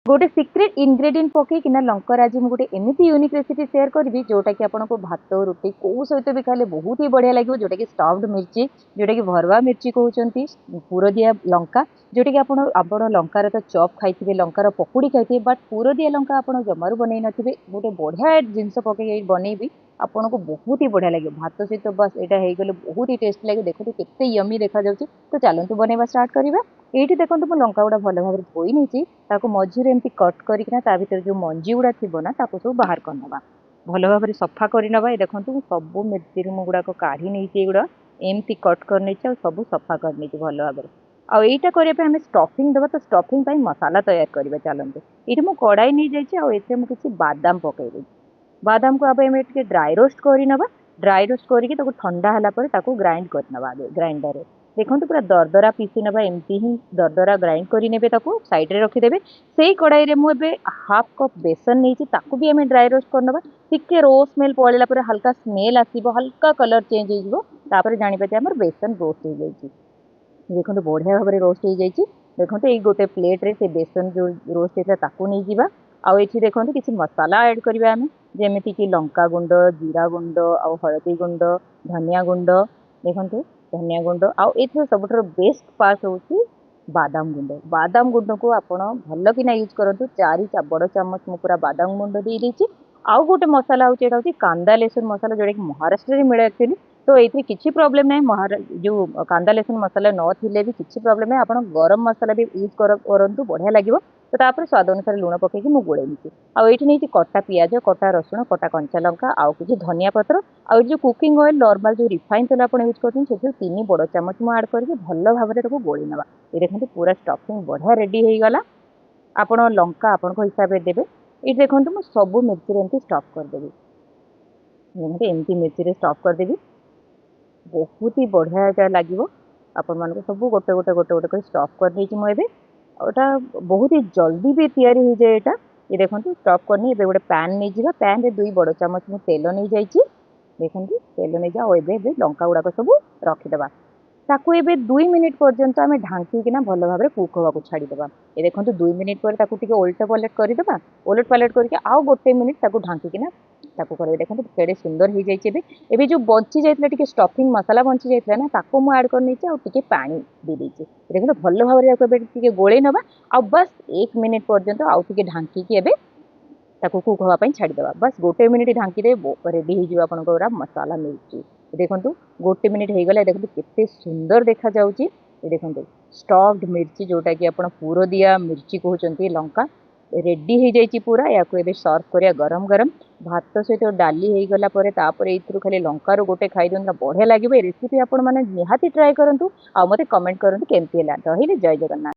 गोटे secrete ingredient पकईकिना लंकर आज मुझे एमती यूनिक रेसिपी शेयर करी जोटा कि आपको भात रुटी कौ सहित भी खाले बहुत ही बढ़िया लगे जोटा कि स्टफ्ड मिर्ची जोटा कि भरवा मिर्ची कहते पुरदिया लंका जोटा कि आप लंकार तो चॉप खाई लंकार पकुड़ी खाई बट पुरदिया लंका आप जमार बनई थे गोटे बढ़िया जिनस पकई बनईबी आपन को बहुत ही बढ़िया लगे भात सहित बस यहाँ गले बहुत ही टेस्ट लगे देखो केते यमी देखा जाऊँगी तो चलतु बनवा स्टार्ट करवा ये देखो मुझे लंका गुड़ा भल भाव धोई नहीं मझे एमती कट करना भर जो मंजी गुड़ा थी ना सब बाहर करना भल भाव सफा करना देखो सब मिर्ची मुगुड़ाक काढ़ी नहीं गुड़ा एमती कट कर सब सफा कर भल भाव आईटा करने स्टफिंग देवा तो स्टफिंग मसाला तैयार करवा चलते ये मुझे कड़ाई नहीं जाइए किसी बादाम पकईदे बादाम को आप ड्राई रोस्ट करना ड्राई रोस्ट करके ठंडा है ग्राइंड करना ग्राइंडर देखो पूरा दरदरा पीसी ना एमती ही दरदरा ग्राइंड करे साइड रे रखिदेवे से कड़ाई मुझे हाफ कप बेसन नहीं भी आम ड्राई रोस्ट करना टिके रो स्मेल पड़ेगा हल्का स्मेल आसो हल्का कलर चेंज हो जापर बेसन रोस्ट हो जाए देखो बढ़िया भाव में रोस्ट हो जाए देखो ये गोटे प्लेट रे से बेसन जो रोस्ट होता नहीं जावा आउ ये देखो किसी मसाला ऐड करवा आम जमीती कि लंका गुंड जीरा गुंड आ हलदी गुंड धनिया गुंड देखो धनिया गुंड आउ सब बेस्ट पार्ट हूँ बादाम गुंड को आप भल कि यूज करूँ 4 बड़ चामच मु पूरा बादाम गुंड दे देती आउ गोटे मसाला हूँ कांदा लेसुन मसाला जोटा कि महाराष्ट्र मिले एक्चुअली तो ये किसी प्रोब्लेम ना जो कांदा लेसुन मसाला नथिले भी किसी प्रोब्लेम ना आप गरम मसाला भी यूज करूँ बढ़िया लगे तो तापर स्वाद अनुसार लुण पकईकि मुझे गोड़ेनी आईटी नहीं कटा पिज कटा रसुण कटा कंचा लंका आउ कि धनिया पत्र आउ जो कुकिंग ऑयल नॉर्मल जो रिफाइन तेल आप यूज कर 3 बड़ चामच मुझे आड करके भल भाव में गोली ना ये देखते पूरा स्टफिंग बढ़िया रेडी हो गला आप लंका आपण हिसाब से देवे ये देखो मुझे सब मिर्ची एमती स्टफ करदेवी एमती मिर्ची स्टफ करदेवी बहुत ही बढ़िया लगे आपण मान सब गोटे गोटे गोटे गोटे स्टफ कर मुझे और बहुत ही जल्दी भी तैयारी हो जाए ये देखो स्टफ करनी गोटे पैन नहीं जावा पैन रे 2 बड़ चामच मुझे तेल नहीं जाइए देखो तेल नहीं जाओ लंका गुड़ाक सब रखीदे ताकू ए 2 मिनिट पर्यंत आम ढांकीना भल भाव में कुक होगा छाड़ीदे ये देखो 2 मिनिट पर ओल्ट पलट करदे ओलट पलट करके आउ गोटे मिनिट ढांकीना कर देखो केड़े सुंदर हो जाए जो बची जाता स्टफिंग मसाला बची जाता ना ताको मुझे आड कर पानी दे देती देखो भल भाव में गोले नवा आ बस 1 मिनिट पर्यंत आउ ढांकी कुक होगापी छाड़ीदे बस गोटे मिनिट ढांकी दे रेडी हो मसाला मिर्ची देखो गोटे मिनिट हो गला देखो केते सुंदर देखा जाउची देखो स्टफ्ड मिर्ची जोटा कि आप पुर दिया मिर्ची कहते लंका रेडी हो जाइए पूरा या सर्व करिया गरम गरम भात सहित डाली हो गला खाली लंकार गोटे खाई दिखाँ बढ़िया लगे रेसिपी आपण मैंने निहाती ट्राए करूँ आ मत कमेंट करूँ केमती है रही जय जगन्नाथ।